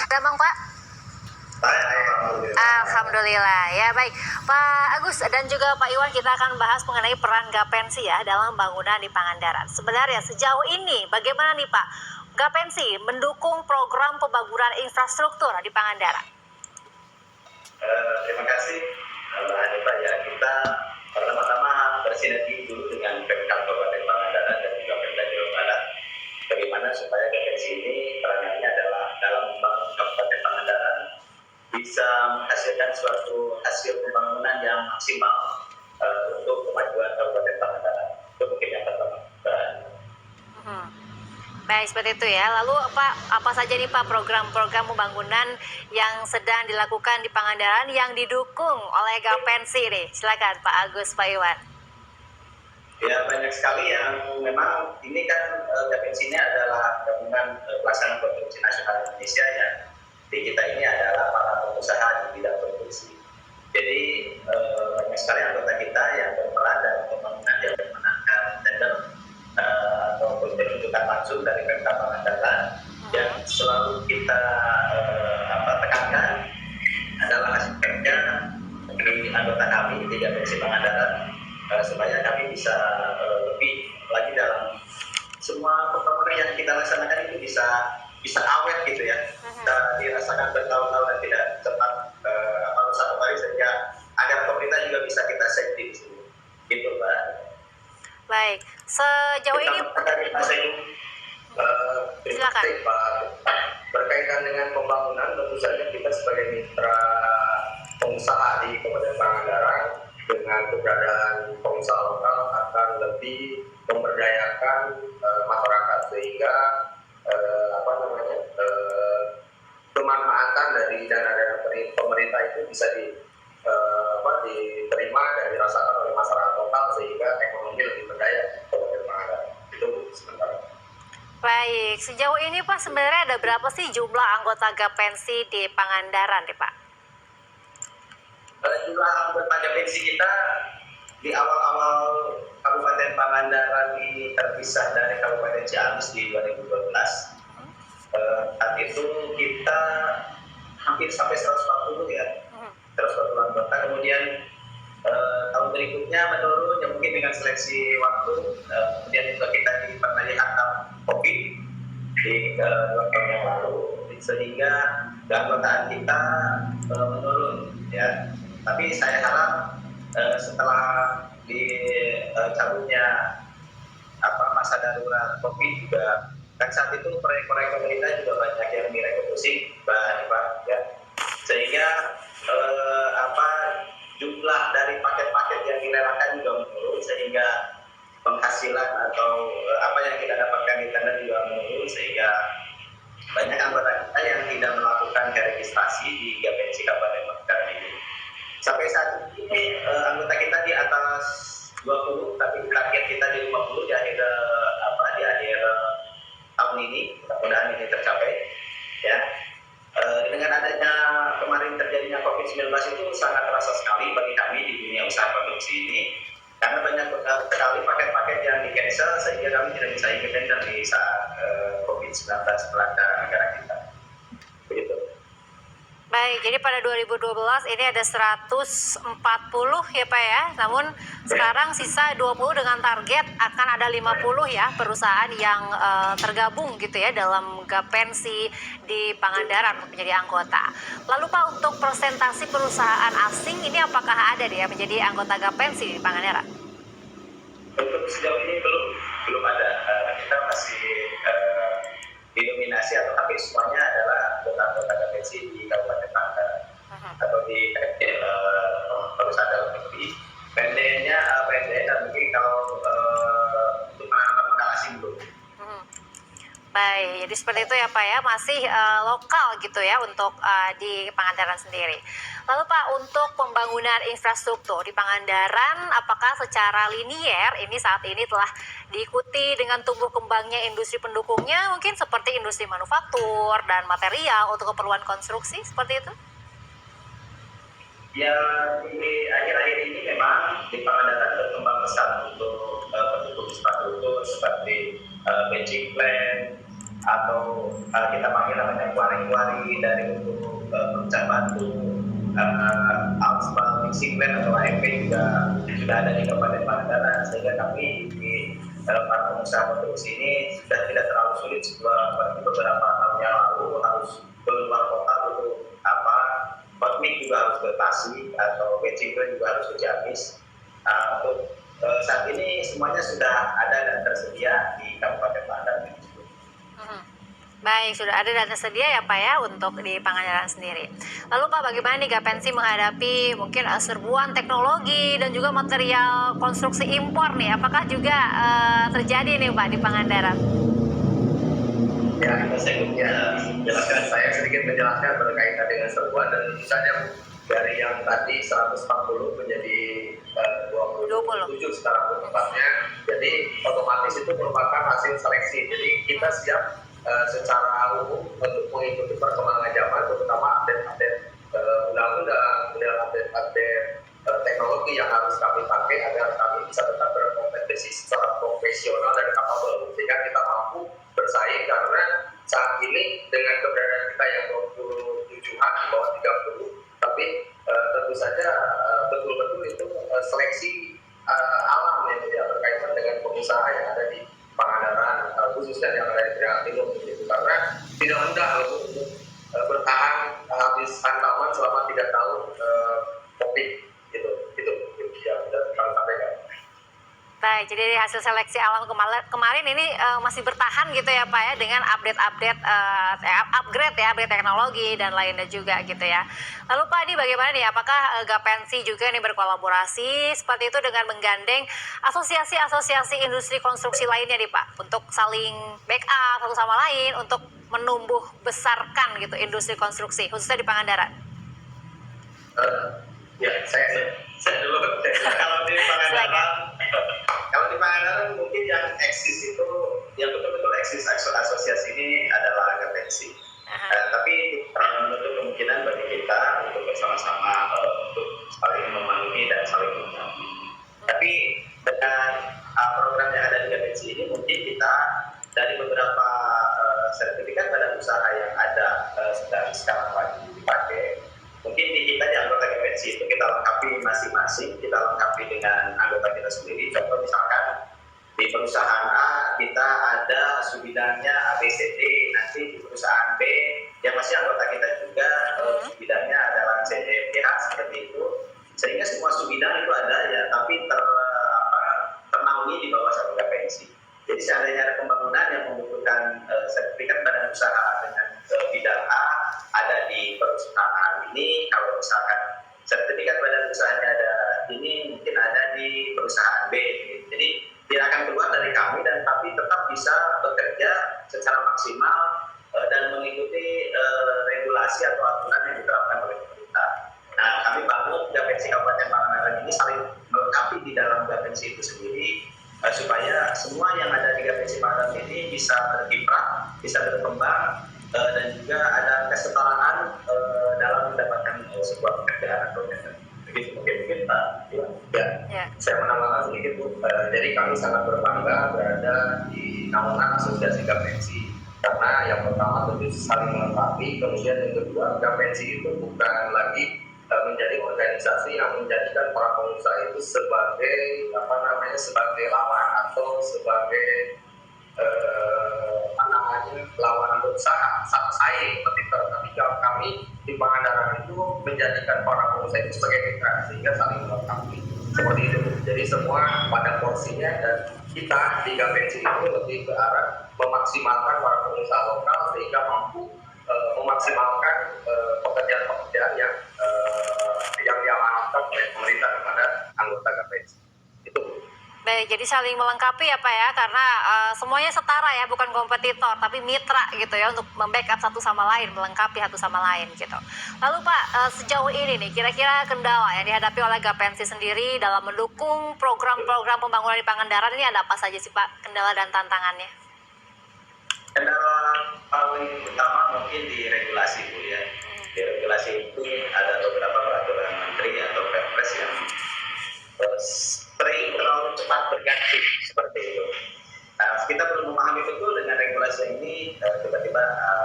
Gampang Pak? Alhamdulillah ya, baik Pak Agus dan juga Pak Iwan, kita akan bahas mengenai peran Gapensi ya dalam bangunan di Pangandaran. Sebenarnya sejauh ini bagaimana nih Pak Gapensi mendukung program pembangunan infrastruktur di Pangandaran? Terima kasih Mbak Hanifah ya. Kita pertama-tama bersinergi dulu dengan Pemkab Kabupaten Pangandaran dan juga Pemda Jawa Barat. Bagaimana supaya Gapensi ini peranannya adalah dalam membangun Kabupaten Pangandaran bisa menghasilkan suatu hasil pembangunan yang maksimal untuk kemajuan Kabupaten Pangandaran. Itu mungkin yang pertama. Baik, seperti itu ya. Lalu apa saja nih Pak program-program pembangunan yang sedang dilakukan di Pangandaran yang didukung oleh Gapensi nih? Silakan Pak Agus, Pak Iwan. Ya, banyak sekali yang memang ini kan Gapensi ini adalah gabungan pelaksanaan konstruksi nasional Indonesia ya. Di kita ini adalah para pengusaha di bidang konstruksi. Jadi banyak sekali anggota kita yang berperan dalam pembangunan yang memenangkan tender ataupun penunjukan langsung dari Pemkab Pangandaran. Yang selalu kita tekankan adalah aspeknya dari anggota kami di Gapensi Pangandaran supaya kami bisa lebih lagi dalam semua pembangunan yang kita laksanakan itu bisa awet gitu ya, bisa dirasakan bertahun-tahun dan tidak cepat rusak kembali, sehingga agar pemerintah juga bisa kita safety di sini gitu Pak. Baik, sejauh ini silakan Pak. Berkaitan dengan pembangunan, tentu saja kita sebagai mitra pengusaha di Kabupaten Pangandaran dengan keberadaan pengusaha lokal akan lebih memberdayakan masyarakat, sehingga pemanfaatan dari dana-dana pemerintah itu bisa diterima dan dirasakan oleh masyarakat lokal, sehingga ekonomi lebih berdaya di Kabupaten Pangandaran. Itu sementara. Baik, sejauh ini Pak sebenarnya ada berapa sih jumlah anggota Gapensi di Pangandaran nih Pak? Jumlah anggota Gapensi kita di awal-awal Kabupaten Pangandaran ini terpisah dari Kabupaten Ciamis di 2012. Saat itu kita hampir sampai 140 ya, 140 anggota. Kemudian tahun berikutnya menurun, ya mungkin dengan seleksi waktu. Kemudian juga kita pernah dihantam COVID di 2 tahun yang lalu, sehingga keanggotaan kita menurun ya. Tapi saya harap setelah dicabutnya masa darurat COVID juga, kan saat itu proyek-proyek pemerintah juga banyak yang direkonstruksi ya, sehingga jumlah dari paket-paket yang direlakan juga menurun, sehingga penghasilan atau apa yang kita dapatkan di tender juga menurun, sehingga banyak anggota kita yang tidak melakukan registrasi di Gapensi Kabupaten Pangandaran ini. Sampai saat ini anggota kita di atas 20, tapi target kita di 50 di akhir tahun ini. Mudah-mudahan ini tercapai ya. Dengan adanya kemarin terjadinya COVID-19 itu sangat terasa sekali bagi kami di dunia usaha produksi ini, karena banyak sekali paket-paket yang di-cancel, sehingga kami tidak bisa ikut tender di saat COVID-19 melanda negara kita. Begitu. Baik, jadi pada 2012 ini ada 140 ya Pak ya, namun sekarang sisa 20 dengan target akan ada 50 ya perusahaan yang tergabung gitu ya dalam Gapensi di Pangandaran menjadi anggota. Lalu Pak, untuk persentase perusahaan asing ini apakah ada ya menjadi anggota Gapensi di Pangandaran? Untuk sejauh ini belum ada. Kita masih didominasi atau hampir semuanya adalah anggota Gapensi di Kabupaten Pangandaran atau di perusahaan dalam negeri. PND-nya dan mungkin kalau untuk modal asing belum. Baik, jadi seperti itu ya Pak ya, masih lokal gitu ya untuk di Pangandaran sendiri. Lalu Pak, untuk pembangunan infrastruktur di Pangandaran, apakah secara linier ini saat ini telah diikuti dengan tumbuh kembangnya industri pendukungnya, mungkin seperti industri manufaktur dan material untuk keperluan konstruksi, seperti itu? Ya, di akhir-akhir ini memang di Pangandaran berkembang pesat untuk pendukung infrastruktur seperti benching plant, atau kita panggil namanya kuari-kuari dari untuk pencak batu, aspal mixing plant atau AMP juga sudah ada di Kabupaten Pangandaran, sehingga kami di para pengusaha konstruksi ini sudah tidak terlalu sulit seperti beberapa tahun yang lalu harus keluar kota untuk hotmix juga harus ke Tasik atau batching juga harus ke Ciamis. Untuk saat ini semuanya sudah ada dan tersedia di Kabupaten Pangandaran. Baik, sudah ada dan tersedia ya Pak ya untuk di Pangandaran sendiri. Lalu Pak, bagaimana nih Gapensi menghadapi mungkin serbuan teknologi dan juga material konstruksi impor nih? Apakah juga terjadi nih Pak di Pangandaran? Ya, saya sedikit menjelaskan berkaitan dengan serbuan, dan tentu saja dari yang tadi 140 menjadi 27 sekarang tepatnya. Jadi otomatis itu merupakan hasil seleksi. Jadi kita siap secara umum untuk mengikuti perkembangan zaman, terutama update-update undang-undang, kemudian update-update teknologi yang harus kami pakai agar kami bisa tetap berkompetisi secara profesional dan kapabel, sehingga kita mampu bersaing. Karena saat ini dengan keberadaan kita yang 27-an di bawah 30, tapi tentu saja betul-betul itu seleksi alam yang tidak berkaitan dengan pengusaha yang ada di Pangandaran, khususnya yang ada di Triangan Timur, karena tidak mudah untuk bertahan habis hantaman selama 3 tahun COVID itu yang sudah kami sampaikan. Baik, jadi dari hasil seleksi alam kemarin ini masih bertahan gitu ya Pak ya, dengan upgrade teknologi dan lainnya juga gitu ya. Lalu Pak, ini bagaimana nih, apakah Gapensi juga nih berkolaborasi seperti itu dengan menggandeng asosiasi-asosiasi industri konstruksi lainnya nih Pak, untuk saling backup satu sama lain untuk menumbuh besarkan gitu industri konstruksi khususnya di Pangandaran? Ya, saya dulu. Kalau di Pangandaran mungkin yang eksis itu, yang betul-betul eksis asosiasi ini adalah Gapensi. Tapi menutup kemungkinan bagi kita untuk bersama-sama untuk saling memenuhi dan saling melengkapi. Tapi dengan program yang ada di Gapensi ini, mungkin kita dari beberapa sertifikat badan usaha yang ada sedang sekarang lagi dipakai, mungkin di kita di anggota Gapensi itu kita lengkapi masing-masing, kita lengkapi dengan anggota kita sendiri. Contoh misalkan di perusahaan A kita ada subidangnya ABCD, nanti di perusahaan B yang masih anggota kita juga subidangnya adalah CDPH, seperti itu, sehingga semua subidang itu ada ya, tapi ternaungi di bawah satu Gapensi. Jadi seandainya ada pembangunan yang membutuhkan sertifikat badan usaha dengan bidang A ada di perusahaan ini, kalau misalkan sertifikat badan usahanya ada ini, mungkin ada di perusahaan B. Jadi tidak akan keluar dari kami, dan tapi tetap bisa bekerja secara maksimal dan mengikuti regulasi atau aturan yang diterapkan oleh pemerintah. Nah, kami bangun Gapensi Kabupaten Pangandaran ini saling melengkapi di dalam Gapensi itu sendiri, supaya semua yang ada di Gapensi Pangandaran ini bisa berkiprah, bisa berkembang, dan juga ada kesetaraan dalam mendapatkan sebuah pekerjaan atau begitu mungkin Pak. Ya. Saya menambahkan sedikit Bu. Jadi kami sangat berbangga berada di naungan asosiasi Gapensi, karena yang pertama tentu saling melengkapi, kemudian yang kedua Gapensi itu bukan lagi menjadi organisasi yang menjadikan para pengusaha itu sebagai sebagai lawan atau sebagai lawan berusaha saing kompetitor, tapi kami di Pangandaran itu menjadikan para pengusaha itu sebagai mitra, sehingga saling melengkapi seperti itu. Jadi semua pada porsinya, dan kita di Gapensi itu lebih ke arah memaksimalkan para pengusaha lokal sehingga mampu memaksimalkan pekerjaan-pekerjaan yang diamanatkan oleh pemerintah kepada anggota Gapensi. Itu. Baik, jadi saling melengkapi ya Pak ya, karena semuanya setara ya, bukan kompetitor tapi mitra gitu ya, untuk membackup satu sama lain, melengkapi satu sama lain gitu. Lalu Pak, sejauh ini nih kira-kira kendala yang dihadapi oleh Gapensi sendiri dalam mendukung program-program pembangunan di Pangandaran ini ada apa saja sih Pak, kendala dan tantangannya? Kendala paling utama mungkin di regulasi Bu ya. Di regulasi itu ada beberapa peraturan menteri atau Perpres yang sering terlalu cepat berganti seperti itu. Nah, kita perlu memahami betul dengan regulasi ini tiba-tiba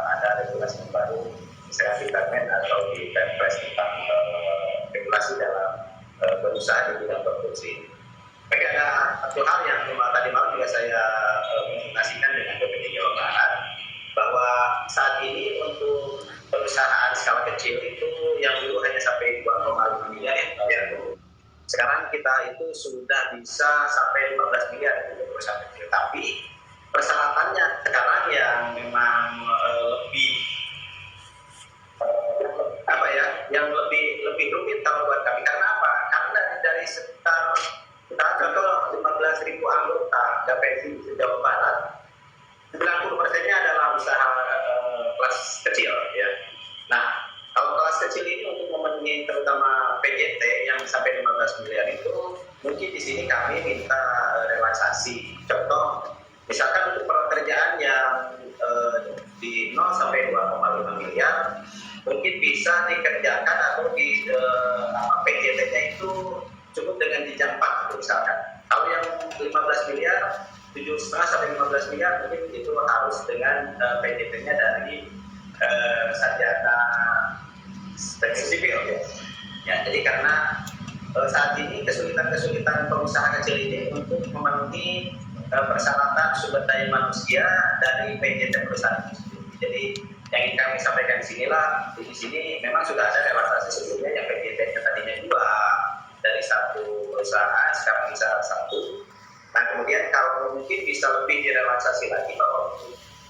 ada regulasi yang baru, misalnya di Permen atau di Perpres tentang regulasi dalam berusaha di bidang produksi. Tapi ada satu hal yang tadi malam juga saya konsultasikan dengan BPT Jawa Barat, bahwa saat ini untuk perusahaan skala kecil itu yang dulu hanya sampai 2,5 miliar ya, sekarang kita itu sudah bisa sampai 15 miliar untuk perusahaan kecil. Tapi persyaratannya sekarang yang memang lebih yang lebih rumit kalau buat kami. Karena apa? Karena dari sekitar kita contoh 15.000 anggota Gapensi di Jawa Barat, 90%-nya adalah usaha kelas kecil ya. Nah, kalau kelas kecil ini untuk memenuhi terutama PJT yang sampai 15 miliar itu, mungkin di sini kami minta relaksasi. Contoh, misalkan untuk pekerjaan yang di 0 sampai 2,5 miliar, mungkin bisa dikerjakan atau di PJT-nya itu cukup dengan jenjang 4 misalkan. Kalau yang 15 miliar, 7,5 sampai 15 miliar mungkin itu harus dengan PJT-nya dari sarjana teknik sipil ya. Jadi karena saat ini kesulitan pengusaha kecil ini untuk memenuhi persyaratan sumber daya manusia dari PJT perusahaan itu. Jadi yang ingin kami sampaikan di sini memang sudah ada relaksasi sebelumnya yang PJT-nya tadinya 2 dari 1 perusahaan, sekarang bisa 1. Nah kemudian kalau mungkin bisa lebih direlaksasi lagi bahwa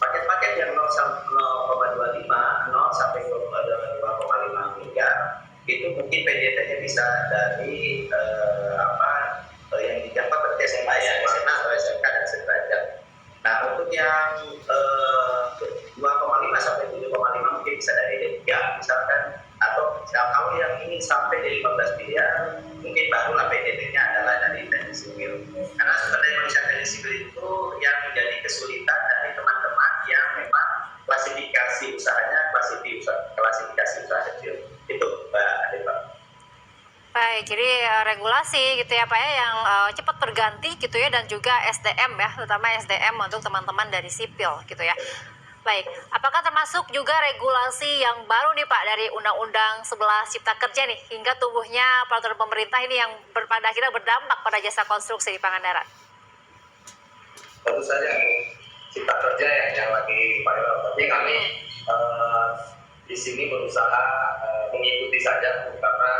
paket-paket yang 0,25, 0 sampai 2,5 miliar itu mungkin PJT-nya bisa dari yang didapat berarti SMA atau SMK dan sederajat. Nah untuk yang 2,5 sampai 7,5 mungkin bisa dari D3 misalkan, atau kalau yang ingin sampai di 15 miliar mungkin barulah PJT-nya adalah dari teknik sipil. Karena sumber daya manusia teknik sipil itu yang menjadi kesulitan dari teman-teman yang memang klasifikasi usahanya klasifikasi usaha kecil. Itu Mbak Adeba. Baik, jadi regulasi gitu ya Pak ya yang cepat berganti gitu ya, dan juga SDM ya, terutama SDM untuk teman-teman dari sipil gitu ya. Baik, apakah termasuk juga regulasi yang baru nih Pak dari Undang-Undang 11 Cipta Kerja nih, hingga tumbuhnya peraturan pemerintah ini yang pada akhirnya berdampak pada jasa konstruksi di Pangandaran? Tentu saja Cipta Kerja yang lagi viral, tapi kami di sini berusaha mengikuti saja karena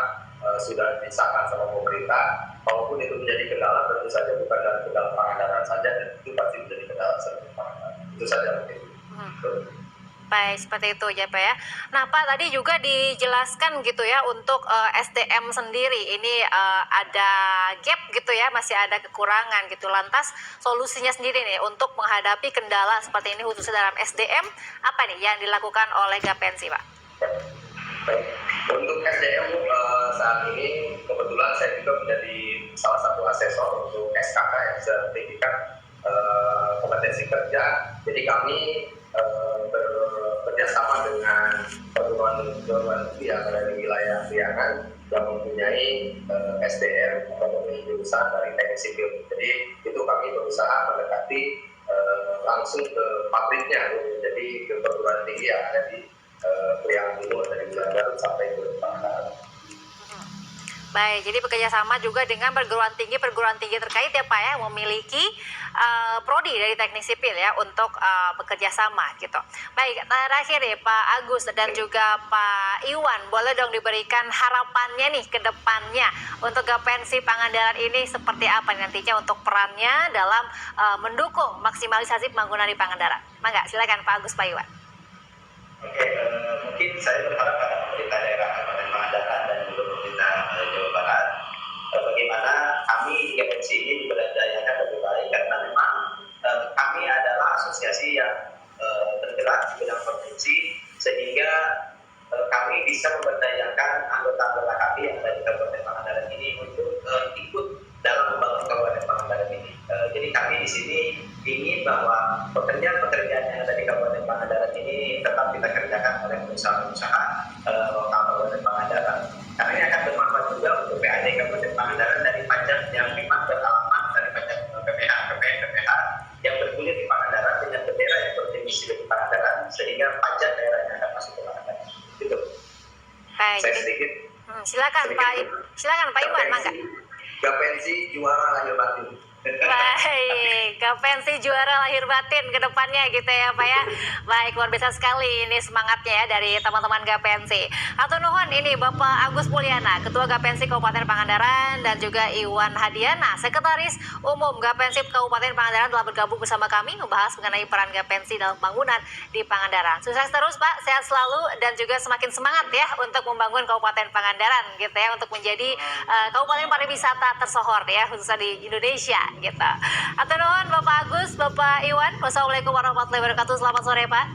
sudah disahkan sama pemerintah. Kalaupun itu menjadi kendala, tentu saja bukan dari kendala Pangandaran saja, dan itu pasti menjadi kendala seluruh Pangandaran. Itu saja mungkin. Baik, seperti itu ya Pak ya. Nah Pak, tadi juga dijelaskan gitu ya untuk SDM sendiri ini ada gap gitu ya, masih ada kekurangan gitu. Lantas solusinya sendiri nih untuk menghadapi kendala seperti ini khususnya dalam SDM, apa nih yang dilakukan oleh Gapensi Pak? Untuk SDM saat ini kebetulan saya juga menjadi salah satu asesor untuk SKK yang sertifikat kompetensi kerja. Jadi kami bekerjasama dengan perguruan tinggi yang ada di wilayah Priangan yang mempunyai SDM atau mempunyai jurusan dari teknik sipil. Jadi itu kami berusaha mendekati langsung ke pabriknya, jadi ke perguruan tinggi yang ada di Priangan Timur dari Jawa Barat sampai ke Pangandaran. Baik, jadi bekerjasama juga dengan perguruan tinggi terkait ya Pak ya, memiliki prodi dari teknik sipil ya untuk bekerja sama gitu. Baik, terakhir ya Pak Agus dan juga Pak Iwan, boleh dong diberikan harapannya nih ke depannya untuk Gapensi Pangandaran ini seperti apa nantinya untuk perannya dalam mendukung maksimalisasi pembangunan di Pangandaran. Mangga, silakan Pak Agus, Pak Iwan. Oke, mungkin saya berharap pada pemerintah daerah Kabupaten Pangandaran dan juga pemerintah Jawa Barat, bagaimana kami di Gapensi ini diberdayakan lebih baik, karena memang kami adalah asosiasi yang bergerak di bidang produksi, sehingga kami bisa memberdayakan anggota-anggota kami yang ada di Kabupaten Pangandaran ini untuk ikut dalam membangun Kabupaten Pangandaran ini. Jadi kami di sini ingin bahwa pekerjaan-pekerjaan yang ada di Kabupaten Pangandaran ini tetap kita kerjakan oleh pengusaha-pengusaha lokal Kabupaten Pangandaran. Karena ini akan bermanfaat juga untuk PAD Kabupaten Pangandaran dari pajak yang memang beralamat dari pajak PPH yang bergulir di Pangandaran dengan bendera yang berjenis Baik. Saya Jadi, sedikit. silakan Pak Iwan, mangga. Gapensi juara lahir batin. Baik, Gapensi juara lahir batin ke depannya gitu ya Pak ya. Baik, luar biasa sekali ini semangatnya ya dari teman-teman Gapensi. Atau nuhun ini Bapak Agus Mulyana, Ketua Gapensi Kabupaten Pangandaran, dan juga Iwan Hadiana, Sekretaris Umum Gapensi Kabupaten Pangandaran telah bergabung bersama kami membahas mengenai peran Gapensi dalam pembangunan di Pangandaran. Sukses terus Pak, sehat selalu dan juga semakin semangat ya untuk membangun Kabupaten Pangandaran gitu ya, untuk menjadi kabupaten pariwisata tersohor ya khususnya di Indonesia gitu. Atau nuhun Bapak Agus, Bapak Iwan. Wassalamualaikum warahmatullahi wabarakatuh. Selamat sore Pak.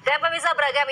Dan pemirsa beragam